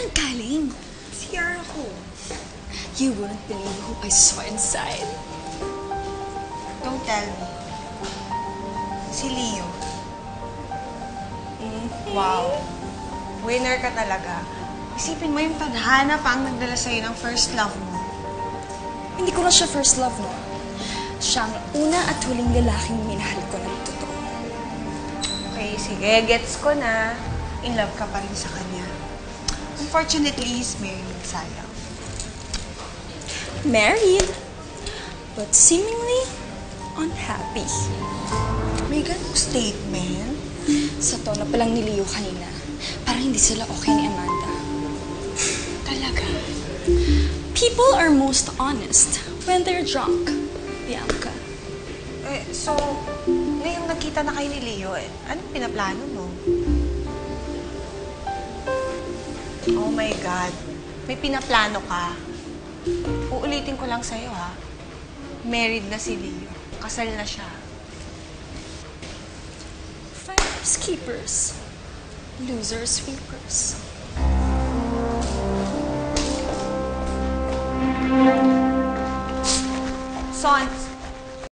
Saan galing? CR ako. You wouldn't believe who I saw inside. Don't tell me. Si Leo. Wow. Winner ka talaga. Isipin mo yung tadhana pa ang nagdala sa'yo ng first love mo. Hindi ko na siya first love, no? Siya ang una at huling lalaking minahal ko ng totoo. Okay, sige. Gets ko na. In love ka pa rin sa kanya. Unfortunately, he's married. Sayang. Married, but seemingly unhappy. May ganong statement? Sa tono pa lang ni Leo kanina, parang hindi sila okay ni Amanda. Talaga? People are most honest when they're drunk, Bianca. So, ngayong nagkita na kayo ni Leo, anong pinaplano mo? Oh my God. May pinaplano ka. Uulitin ko lang sa'yo, ha? Married na si Leo. Kasal na siya. Finders keepers, losers sweepers. Sons,